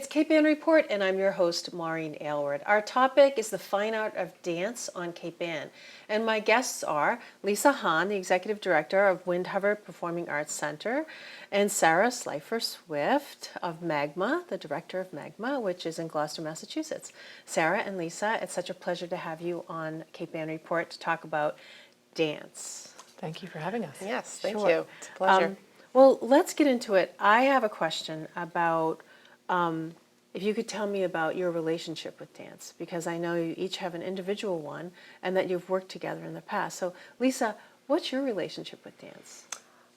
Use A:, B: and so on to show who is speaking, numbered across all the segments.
A: It's Cape Ann Report, and I'm your host, Maureen Aylward. Our topic is the fine art of dance on Cape Ann, and my guests are Lisa Hahn, the Executive Director of Windhover Performing Arts Center, and Sarah Slifer Swift of MAGMA, the Director of MAGMA, which is in Gloucester, Massachusetts. Sarah and Lisa, it's such a pleasure to have you on Cape Ann Report to talk about dance.
B: Thank you for having us.
C: Yes, thank
A: Sure.
C: you. It's a pleasure.
A: Well, let's get into it. I have a question about if you could tell me about your relationship with dance, because I know you each have an individual one and that you've worked together in the past. So, Lisa, what's your relationship with dance?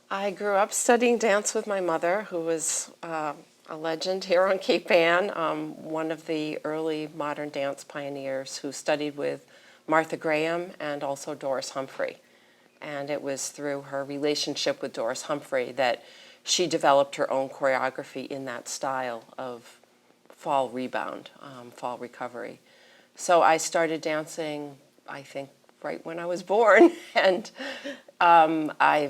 C: I grew up studying dance with my mother, who was a legend here on Cape Ann, one of the early modern dance pioneers who studied with Martha Graham and also Doris Humphrey. And it was through her relationship with Doris Humphrey that she developed her own choreography in that style of fall rebound, fall recovery. So I started dancing, I think, right when I was born. And I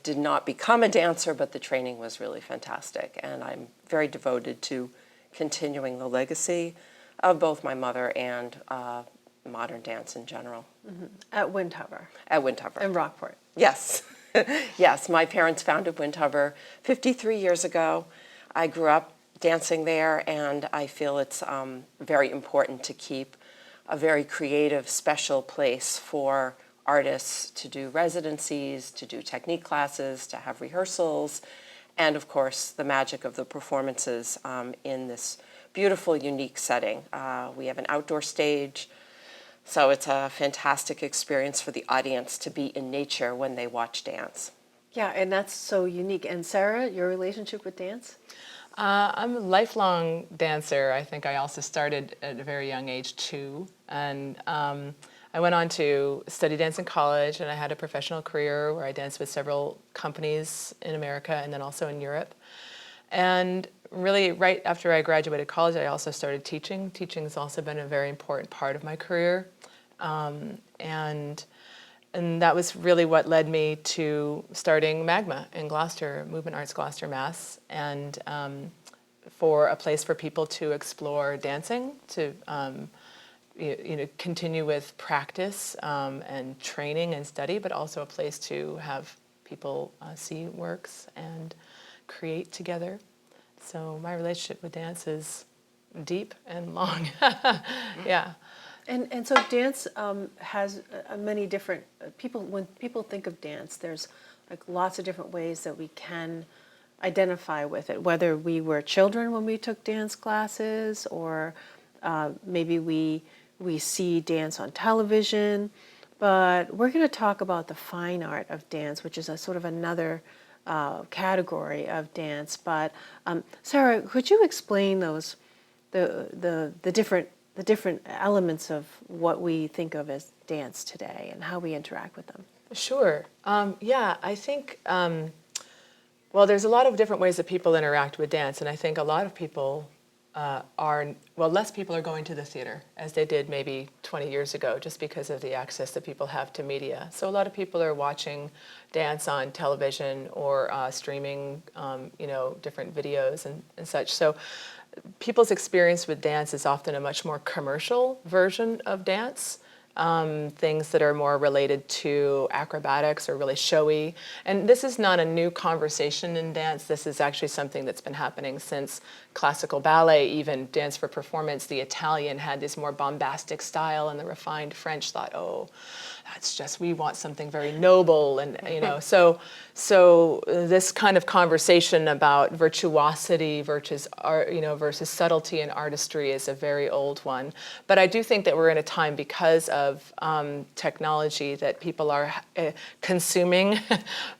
C: did not become a dancer, but the training was really fantastic. And I'm very devoted to continuing the legacy of both my mother and modern dance in general.
A: Mm-hmm. At Windhover.
C: At Windhover.
A: In Rockport.
C: Yes. Yes, my parents founded Windhover 53 years ago. I grew up dancing there, and I feel it's very important to keep a very creative, special place for artists to do residencies, to do technique classes, to have rehearsals, and of course the magic of the performances in this beautiful, unique setting. We have an outdoor stage, so it's a fantastic experience for the audience to be in nature when they watch dance.
A: Yeah, and that's so unique. And Sarah, your relationship with dance?
B: I'm a lifelong dancer. I think I also started at a very young age too. And I went on to study dance in college, and I had a professional career where I danced with several companies in America and then also in Europe. And really, right after I graduated college, I also started teaching. Teaching has also been a very important part of my career. And that was really what led me to starting MAGMA in Gloucester, Movement Arts Gloucester, Mass. And for a place for people to explore dancing, to continue with practice and training and study, but also a place to have people see works and create together. So my relationship with dance is deep and long. Yeah.
A: And so dance has many different people. When people think of dance, there's like lots of different ways that we can identify with it. Whether we were children when we took dance classes, or maybe we see dance on television. But we're going to talk about the fine art of dance, which is a sort of another category of dance. But Sarah, could you explain those the different elements of what we think of as dance today and how we interact with them?
B: Sure. Yeah, I think, well, there's a lot of different ways that people interact with dance, and I think a lot of people less people are going to the theater as they did maybe 20 years ago, just because of the access that people have to media. So a lot of people are watching dance on television or streaming, different videos and such. So people's experience with dance is often a much more commercial version of dance. Things that are more related to acrobatics or really showy. And this is not a new conversation in dance. This is actually something that's been happening since classical ballet, even dance for performance. The Italian had this more bombastic style, and the refined French thought, oh, that's just, we want something very noble. And, so this kind of conversation about virtuosity versus art, versus subtlety and artistry is a very old one. But I do think that we're in a time, because of technology, that people are consuming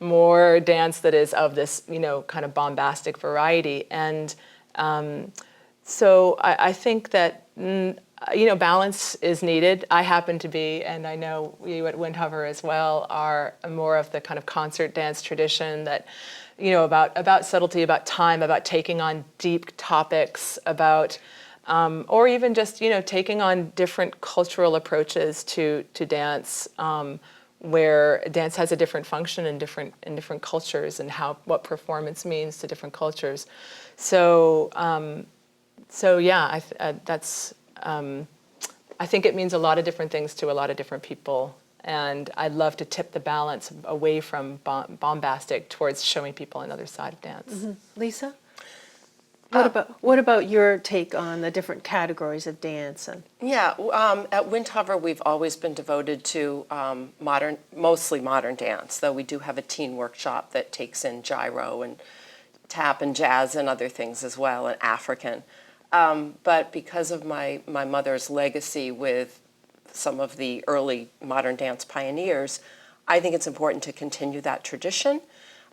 B: more dance that is of this, kind of bombastic variety. And so I think that, balance is needed. I happen to be, and I know you at Windhover as well, are more of the kind of concert dance tradition that, about subtlety, about time, about taking on deep topics, about, or even just, taking on different cultural approaches to dance, where dance has a different function in different cultures, and what performance means to different cultures. So So yeah, I think it means a lot of different things to a lot of different people. And I'd love to tip the balance away from bombastic towards showing people another side of dance.
A: Lisa? What about your take on the different categories of dance? And
C: Yeah, at Windhover, we've always been devoted to mostly modern dance, though we do have a teen workshop that takes in gyro and tap and jazz and other things as well, and African. But because of my mother's legacy with some of the early modern dance pioneers, I think it's important to continue that tradition.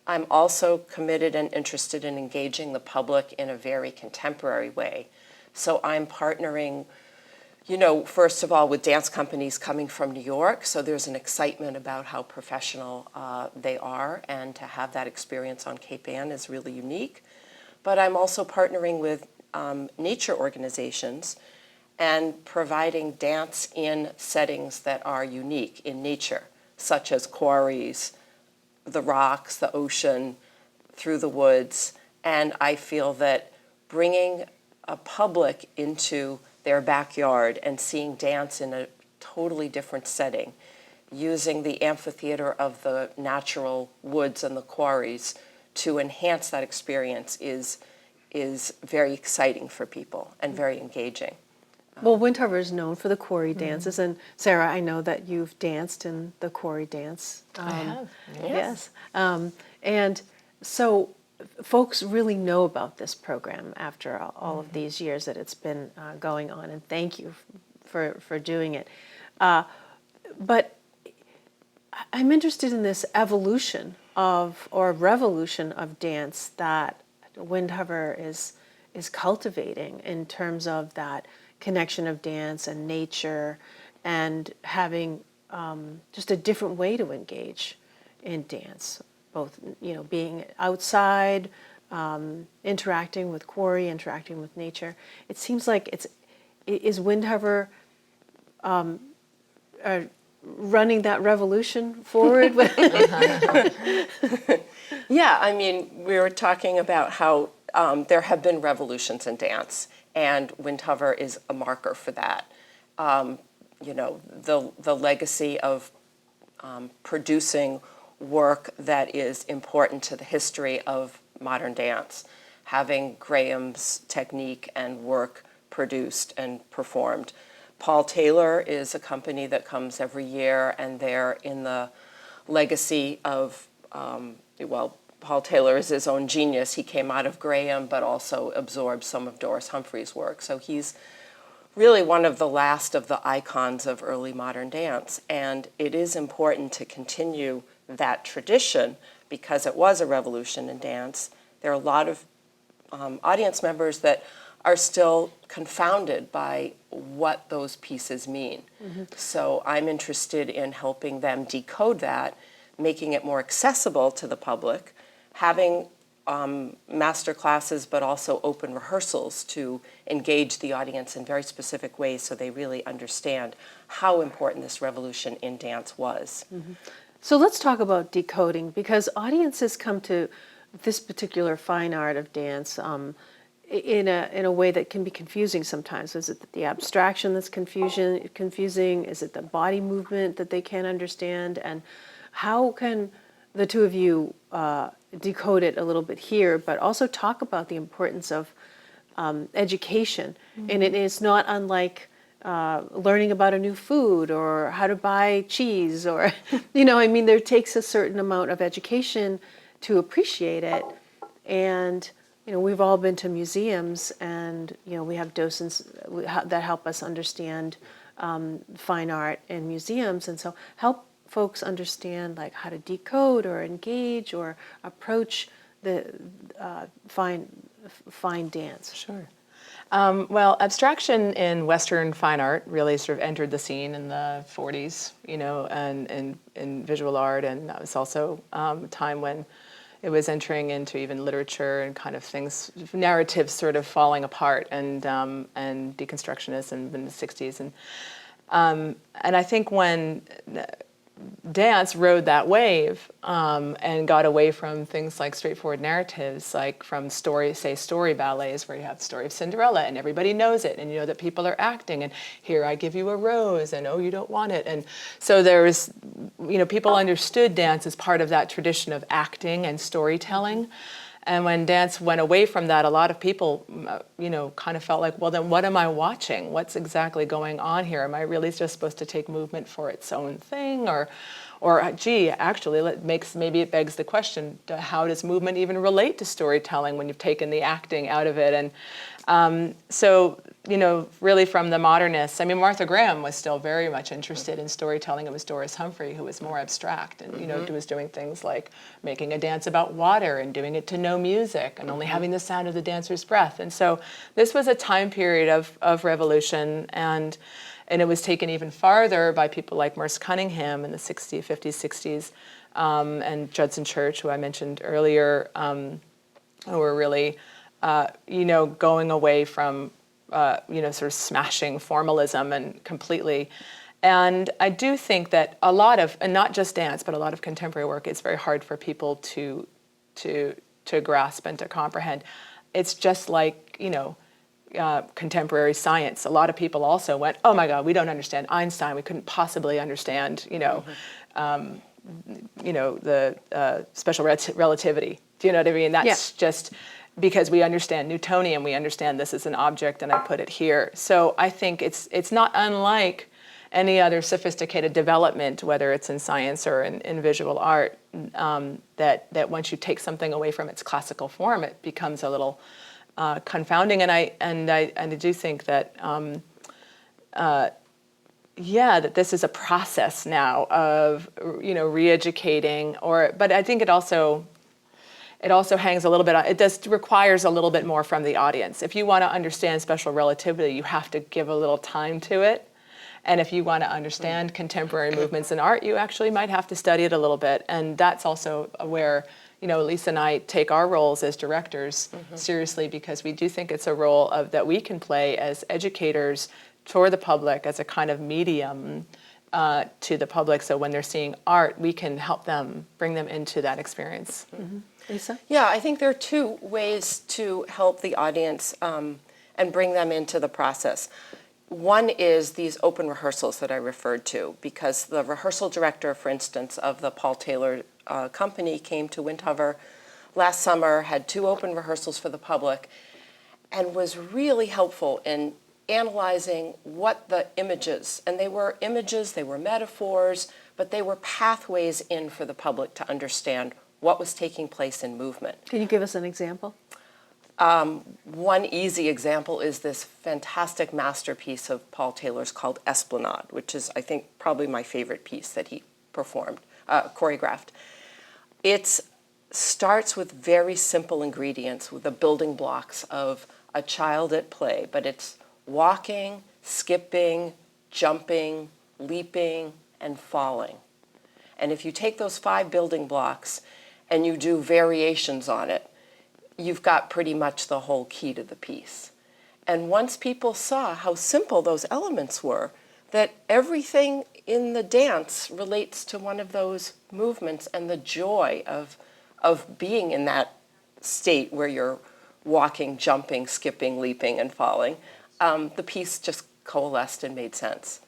C: I'm also committed and interested in engaging the public in a very contemporary way. So I'm partnering, first of all, with dance companies coming from New York. So there's an excitement about how professional they are, and to have that experience on Cape Ann is really unique. But I'm also partnering with nature organizations and providing dance in settings that are unique in nature, such as quarries, the rocks, the ocean, through the woods. And I feel that bringing a public into their backyard and seeing dance in a totally different setting, using the amphitheater of the natural woods and the quarries to enhance that experience is very exciting for people and very engaging.
A: well, Windhover is known for the Quarry Dances, and Sarah, I know that you've danced in the Quarry Dance.
B: I have.
A: Yes. And so folks really know about this program after all of these years that it's been going on, and thank you for doing it. But I'm interested in this evolution or revolution of dance that Windhover is cultivating in terms of that connection of dance and nature, and having just a different way to engage in dance, both being outside, interacting with quarry, interacting with nature. It seems like is Windhover running that revolution forward?
C: Yeah, I mean, we were talking about how there have been revolutions in dance, and Windhover is a marker for that. The legacy of producing work that is important to the history of modern dance, having Graham's technique and work produced and performed. Paul Taylor is a company that comes every year, and they're in the legacy of, Paul Taylor is his own genius. He came out of Graham, but also absorbed some of Doris Humphrey's work. So he's really one of the last of the icons of early modern dance. And it is important to continue that tradition because it was a revolution in dance. There are a lot of audience members that are still confounded by what those pieces mean. So I'm interested in helping them decode that, making it more accessible to the public, having master classes, but also open rehearsals to engage the audience in very specific ways so they really understand how important this revolution in dance was.
A: So let's talk about decoding, because audiences come to this particular fine art of dance in a way that can be confusing sometimes. Is it the abstraction that's confusing? Is it the body movement that they can't understand? And how can the two of you decode it a little bit here, but also talk about the importance of education? And it is not unlike learning about a new food or how to buy cheese, or there takes a certain amount of education to appreciate it. And we've all been to museums, and we have docents that help us understand fine art in museums, and so help folks understand like how to decode or engage or approach the fine dance.
B: Sure. Well, abstraction in Western fine art really sort of entered the scene in the 40s, and in visual art, and that was also a time when it was entering into even literature and kind of things, narratives sort of falling apart, and deconstructionists in the 60s, and I think when dance rode that wave and got away from things like straightforward narratives, like from story ballets where you have the story of Cinderella and everybody knows it and you know that people are acting and here I give you a rose and oh you don't want it. And so there's, people understood dance as part of that tradition of acting and storytelling. And when dance went away from that, a lot of people, kind of felt like, well, then what am I watching? What's exactly going on here? Am I really just supposed to take movement for its own thing? Or gee, actually, maybe it begs the question, how does movement even relate to storytelling when you've taken the acting out of it? And so, really from the modernists, Martha Graham was still very much interested in storytelling. It was Doris Humphrey who was more abstract and, was doing things like making a dance about water and doing it to no music and only having the sound of the dancer's breath. And so this was a time period of revolution, and it was taken even farther by people like Merce Cunningham in the 60s, 50s, 60s, and Judson Church, who I mentioned earlier, who were really, going away from sort of smashing formalism and completely. And I do think that a lot of, and not just dance, but a lot of contemporary work, it's very hard for people to grasp and to comprehend. It's just like, contemporary science. A lot of people also went, oh my God, we don't understand Einstein. We couldn't possibly understand, the special relativity. Do you know what I mean? That's just because we understand Newtonian, we understand this is an object and I put it here. So I think it's not unlike any other sophisticated development, whether it's in science or in visual art, that once you take something away from its classical form, it becomes a little confounding. And I do think that that this is a process now of re-educating, but I think it also hangs a little bit on, requires a little bit more from the audience. If you want to understand special relativity, you have to give a little time to it. And if you want to understand contemporary movements in art, you actually might have to study it a little bit. And that's also where, Lisa and I take our roles as directors seriously, because we do think it's a role that we can play as educators for the public, as a kind of medium to the public. So when they're seeing art, we can help them, bring them into that experience.
A: Mm-hmm. Lisa?
C: Yeah, I think there are two ways to help the audience and bring them into the process. One is these open rehearsals that I referred to, because the rehearsal director, for instance, of the Paul Taylor company came to Windhover last summer, had 2 open rehearsals for the public, and was really helpful in analyzing what the images, and they were images, they were metaphors, but they were pathways in for the public to understand what was taking place in movement.
A: Can you give us an example?
C: One easy example is this fantastic masterpiece of Paul Taylor's called Esplanade, which is, I think, probably my favorite piece that he performed, choreographed. It starts with very simple ingredients, with the building blocks of a child at play, but it's walking, skipping, jumping, leaping, and falling. And if you take those 5 building blocks and you do variations on it, you've got pretty much the whole key to the piece. And once people saw how simple those elements were, that everything in the dance relates to one of those movements, and the joy of being in that state where you're walking, jumping, skipping, leaping, and falling, the piece just coalesced and made sense.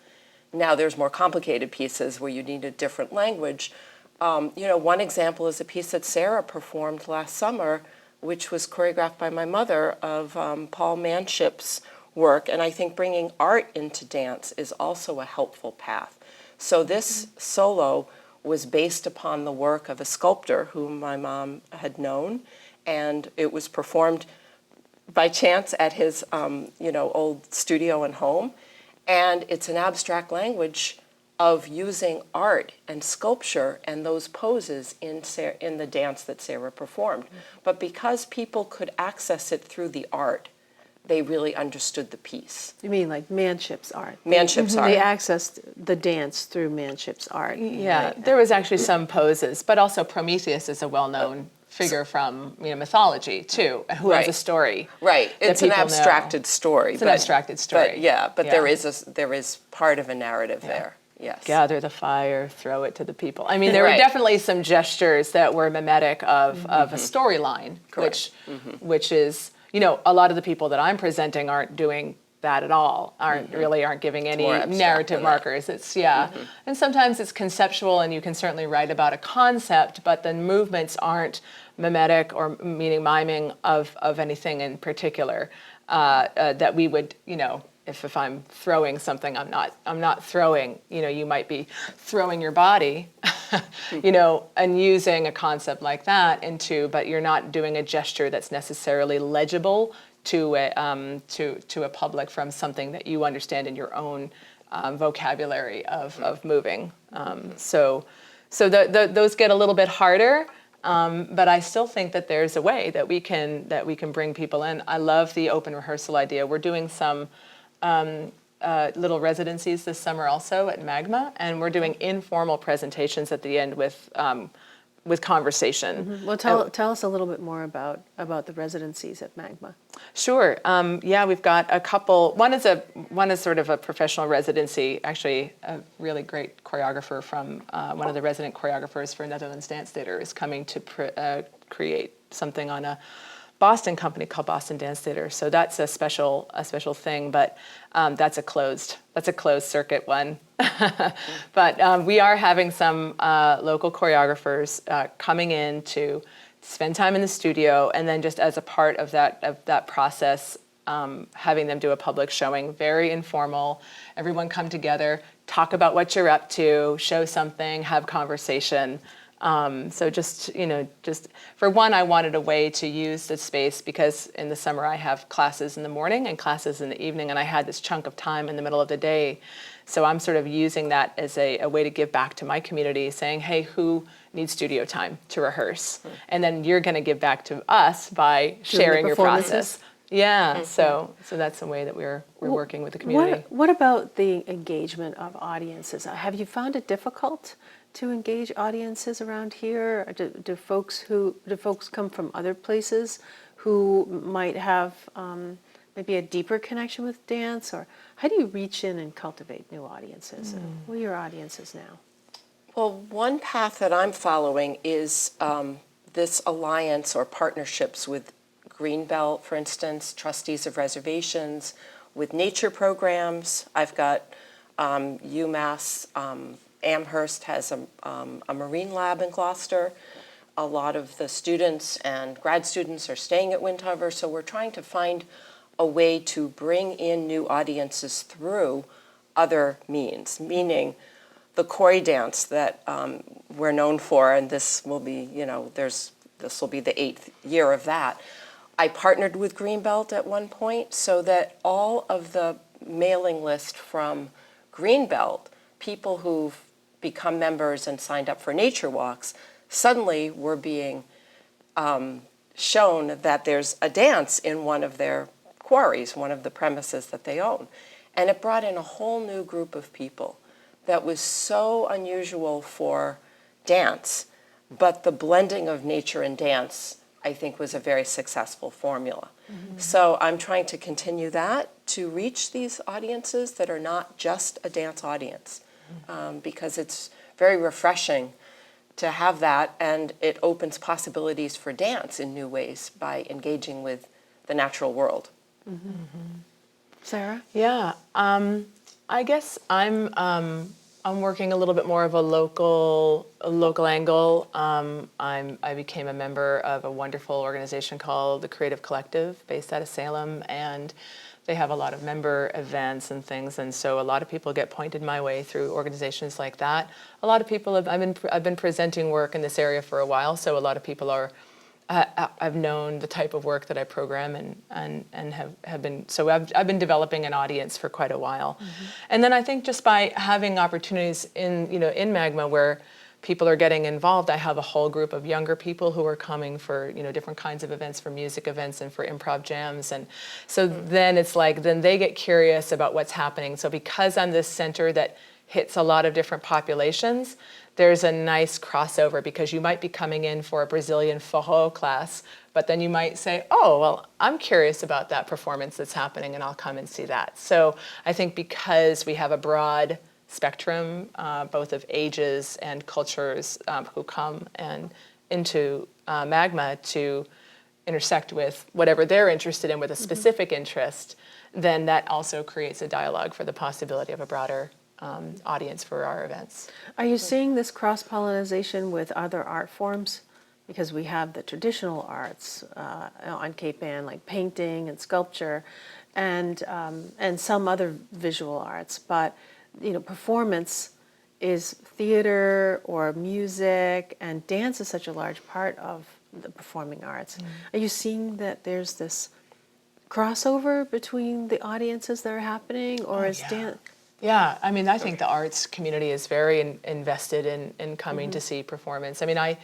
C: Now there's more complicated pieces where you need a different language. One example is a piece that Sarah performed last summer, which was choreographed by my mother, of Paul Manship's work. And I think bringing art into dance is also a helpful path. So this solo was based upon the work of a sculptor whom my mom had known, and it was performed by chance at his old studio and home. And it's an abstract language of using art and sculpture and those poses in the dance that Sarah performed. But because people could access it through the art, they really understood the piece.
A: You mean like Manship's art?
C: Manship's art.
A: They accessed the dance through Manship's art.
B: Yeah,
A: Right.
B: there was actually some poses, but also Prometheus is a well-known figure from mythology too, who has a story.
C: Right, it's an abstracted story.
B: It's an abstracted story.
C: But there is part of a narrative there. Yes.
B: gather the fire, throw it to the people. I mean, there were
C: Right.
B: definitely some gestures that were mimetic of a storyline,
C: Correct.
B: which is, you know, a lot of the people that I'm presenting aren't doing that at all, aren't giving any
C: more abstract
B: narrative
C: than that.
B: markers. It's, and sometimes it's conceptual and you can certainly write about a concept, but the movements aren't mimetic or meaning miming of anything in particular that we would, you know, if I'm throwing something, I'm not throwing, you know, you might be throwing your body, you know, and using a concept like that but you're not doing a gesture that's necessarily legible to a public from something that you understand in your own vocabulary of moving. Those get a little bit harder. But I still think that there's a way that we can bring people in. I love the open rehearsal idea. We're doing some little residencies this summer also at MAGMA, and we're doing informal presentations at the end with conversation.
A: Well, tell us a little bit more about the residencies at MAGMA.
B: Sure. Yeah, we've got a couple. One is sort of a professional residency. Actually, a really great choreographer from one of the resident choreographers for Netherlands Dance Theater is coming to create something on a Boston company called Boston Dance Theater. So that's a special thing, but that's a closed circuit one. But we are having some local choreographers coming in to spend time in the studio, and then just as a part of that process, having them do a public showing, very informal. Everyone come together, talk about what you're up to, show something, have conversation. So just for one, I wanted a way to use the space because in the summer I have classes in the morning and classes in the evening, and I had this chunk of time in the middle of the day. So I'm sort of using that as a way to give back to my community, saying, hey, who needs studio time to rehearse? And then you're going to give back to us by sharing your process. Yeah, so that's the way that we're working with the community.
A: What about the engagement of audiences? Have you found it difficult to engage audiences around here? Do folks come from other places who might have maybe a deeper connection with dance, or how do you reach in and cultivate new audiences? Who are your audiences now?
C: Well, one path that I'm following is this alliance or partnerships with Greenbelt, for instance, trustees of reservations, with nature programs. I've got UMass, Amherst has a marine lab in Gloucester. A lot of the students and grad students are staying at Windhover, so we're trying to find a way to bring in new audiences through other means, meaning the Quarry Dance that we're known for, and this will be, this will be the 8th year of that. I partnered with Greenbelt at one point so that all of the mailing list from Greenbelt, people who've become members and signed up for nature walks, suddenly were being shown that there's a dance in one of their quarries, one of the premises that they own. And it brought in a whole new group of people that was so unusual for dance, but the blending of nature and dance, I think, was a very successful formula. So I'm trying to continue that to reach these audiences that are not just a dance audience, because it's very refreshing to have that, and it opens possibilities for dance in new ways by engaging with the natural world.
A: Sarah?
B: Yeah, I guess I'm working a little bit more of a local angle. I became a member of a wonderful organization called the Creative Collective, based out of Salem, and they have a lot of member events and things, and so a lot of people get pointed my way through organizations like that. A lot of people I've been presenting work in this area for a while, so a lot of people I've known the type of work that I program and have been, so I've been developing an audience for quite a while. And then I think just by having opportunities in MAGMA where people are getting involved, I have a whole group of younger people who are coming for, different kinds of events, for music events and for improv jams. And so then it's like, then they get curious about what's happening. So because I'm this center that hits a lot of different populations, there's a nice crossover, because you might be coming in for a Brazilian forró class, but then you might say, oh, well, I'm curious about that performance that's happening and I'll come and see that. So I think because we have a broad spectrum, both of ages and cultures who come and into MAGMA to intersect with whatever they're interested in with a specific interest, then that also creates a dialogue for the possibility of a broader audience for our events.
A: Are you seeing this cross-pollination with other art forms? Because we have the traditional arts on Cape Ann, like painting and sculpture, and some other visual arts. But performance is theater or music, and dance is such a large part of the performing arts. Are you seeing that there's this crossover between the audiences that are happening, or is dance?
B: Yeah, I mean, I think the arts community is very invested in coming to see performance. I mean, I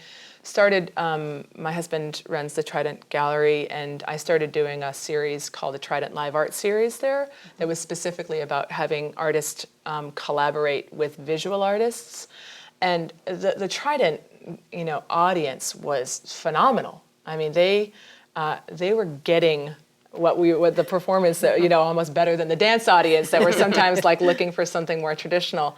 B: started, my husband runs the Trident Gallery, and I started doing a series called the Trident Live Art Series there that was specifically about having artists collaborate with visual artists. And the Trident, audience was phenomenal. I mean, they were getting what the performance that, almost better than the dance audience that were sometimes like looking for something more traditional.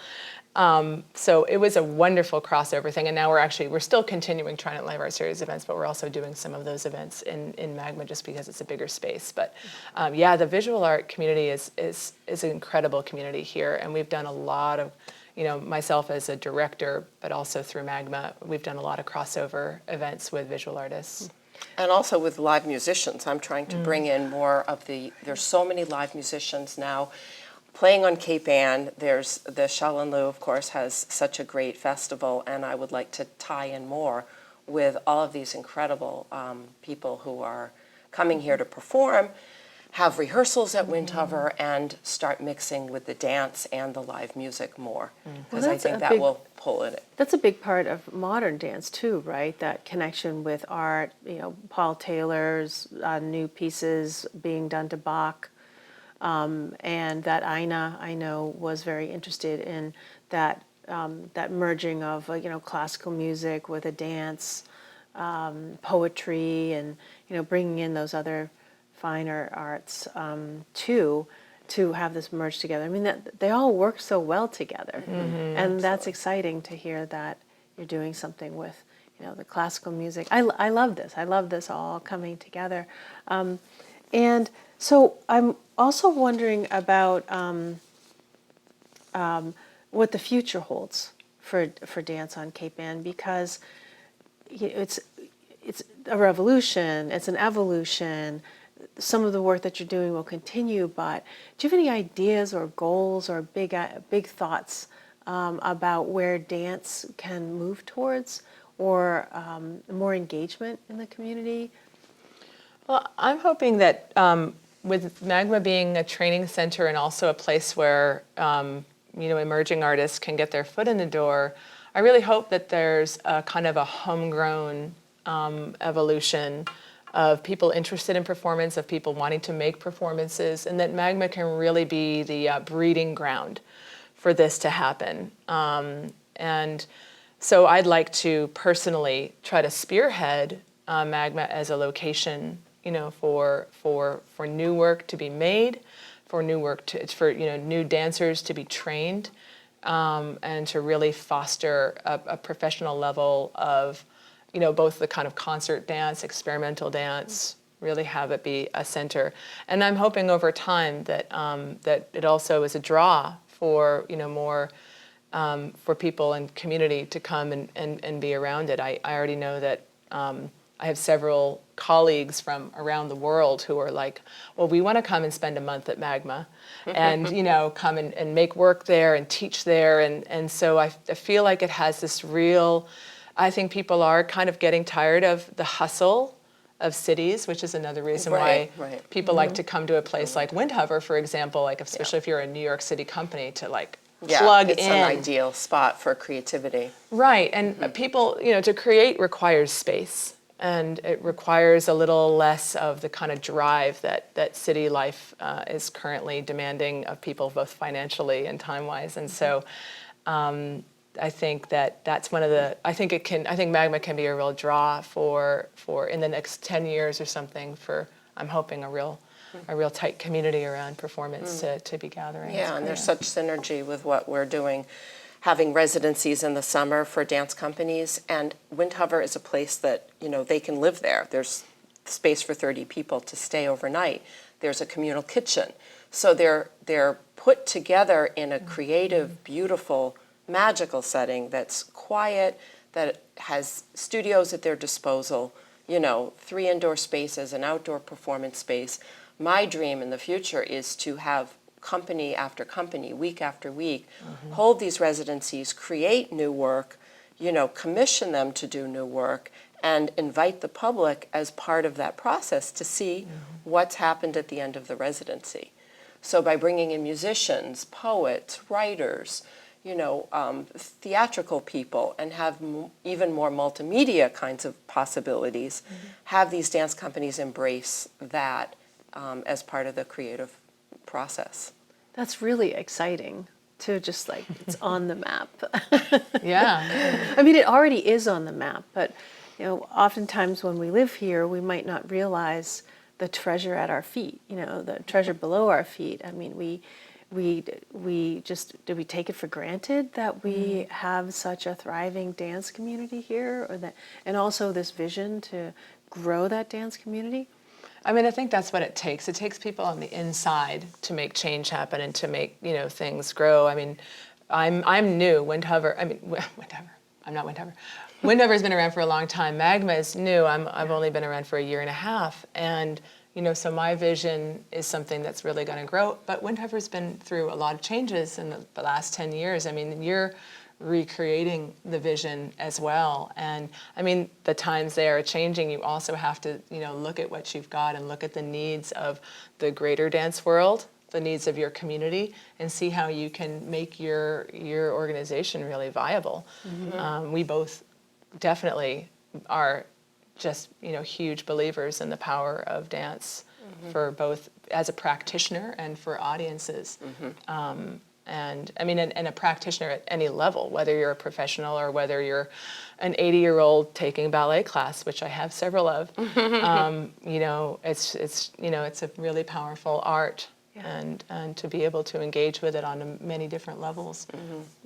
B: So it was a wonderful crossover thing, and now we're still continuing Trident Live Art Series events, but we're also doing some of those events in MAGMA just because it's a bigger space. But the visual art community is an incredible community here, and we've done a lot of, myself as a director, but also through MAGMA, we've done a lot of crossover events with visual artists.
C: And also with live musicians. I'm trying to bring in more of there's so many live musicians now playing on Cape Ann. There's the Shell and Lou, of course, has such a great festival, and I would like to tie in more with all of these incredible people who are coming here to perform, have rehearsals at Windhover, and start mixing with the dance and the live music more, because I think that will pull it.
A: That's a big part of modern dance too, right? That connection with art, Paul Taylor's new pieces being done to Bach. And that Ina, I know, was very interested in that that merging of classical music with a dance, poetry, and bringing in those other finer arts to have this merge together. I mean, that they all work so well together, and that's exciting to hear that you're doing something with the classical music. I love this. I love this all coming together, and so I'm also wondering about what the future holds for dance on Cape Ann, because it's a revolution, it's an evolution. Some of the work that you're doing will continue, but do you have any ideas or goals or big thoughts about where dance can move towards, or more engagement in the community?
B: Well, I'm hoping that with MAGMA being a training center and also a place where emerging artists can get their foot in the door, I really hope that there's a kind of a homegrown evolution of people interested in performance, of people wanting to make performances, and that MAGMA can really be the breeding ground for this to happen. And so I'd like to personally try to spearhead MAGMA as a location, for new work to be made, for new work for new dancers to be trained, and to really foster a professional level of both the kind of concert dance, experimental dance, really have it be a center. And I'm hoping over time that that it also is a draw for more for people and community to come and be around it. I already know that I have several colleagues from around the world who are like, well, we want to come and spend a month at MAGMA and, come and make work there and teach there. And so I feel like it has this real, I think people are kind of getting tired of the hustle of cities, which is another reason why people like to come to a place like Windhover, for example, like especially if you're a New York City company, to like plug in.
C: It's an ideal spot for creativity.
B: Right, and people, to create requires space. And it requires a little less of the kind of drive that city life is currently demanding of people, both financially and time-wise. And so I think that's one of the, I think MAGMA can be a real draw for in the next 10 years or something, for, I'm hoping, a real a real tight community around performance to be gathering. It's
C: Yeah, and
B: great.
C: there's such synergy with what we're doing, having residencies in the summer for dance companies. And Windhover is a place that, they can live there. There's space for 30 people to stay overnight. There's a communal kitchen. So they're put together in a creative, beautiful, magical setting that's quiet, that has studios at their disposal, 3 indoor spaces, an outdoor performance space. My dream in the future is to have company after company, week after week, hold these residencies, create new work, commission them to do new work, and invite the public as part of that process to see what's happened at the end of the residency. So by bringing in musicians, poets, writers, theatrical people, and have even more multimedia kinds of possibilities, have these dance companies embrace that as part of the creative process.
A: That's really exciting to just it's on the map.
B: Yeah.
A: I mean, it already is on the map, but oftentimes when we live here, we might not realize the treasure at our feet, the treasure below our feet. I mean, we just, do we take it for granted that we have such a thriving dance community here, and also this vision to grow that dance community?
B: I mean, I think that's what it takes. It takes people on the inside to make change happen and to make, things grow. I mean, I'm new. Windhover, I'm not Windhover. Windhover's been around for a long time. MAGMA is new. I've only been around for a year and a half. And, so my vision is something that's really going to grow. But Windhover's been through a lot of changes in the last 10 years. I mean, you're recreating the vision as well. And I mean, the times they are changing, you also have to, look at what you've got and look at the needs of the greater dance world, the needs of your community, and see how you can make your organization really viable. We both definitely are just, huge believers in the power of dance for both as a practitioner and for audiences. And I mean, and a practitioner at any level, whether you're a professional or whether you're an 80-year-old taking ballet class, which I have several of. It's a really powerful art, and to be able to engage with it on many different levels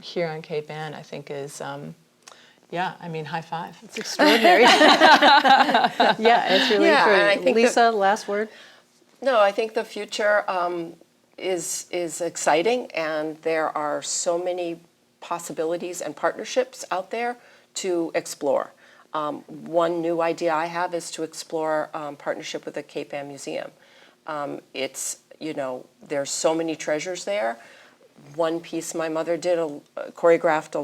B: here on Cape Ann, I think is, high five.
A: It's extraordinary. Yeah, it's really
C: Yeah,
A: true.
C: and I think
A: Lisa, last word?
C: No, I think the future is exciting, and there are so many possibilities and partnerships out there to explore. One new idea I have is to explore partnership with the Cape Ann Museum. There's so many treasures there. One piece my mother did, choreographed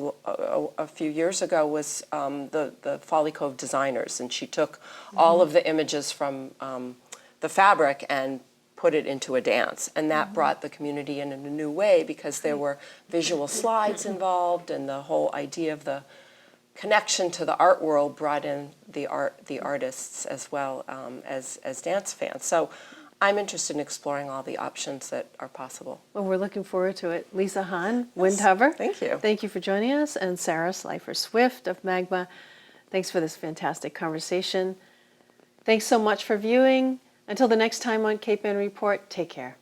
C: a few years ago, was the Folly Cove designers, and she took all of the images from the fabric and put it into a dance, and that brought the community in a new way, because there were visual slides involved, and the whole idea of the connection to the art world brought in the artists as well as dance fans. So I'm interested in exploring all the options that are possible.
A: Well, we're looking forward to it. Lisa Hahn, Windhover.
C: Thank you.
A: Thank you for joining us. And Sarah Slifer Swift of MAGMA. Thanks for this fantastic conversation. Thanks so much for viewing. Until the next time on Cape Ann Report, take care.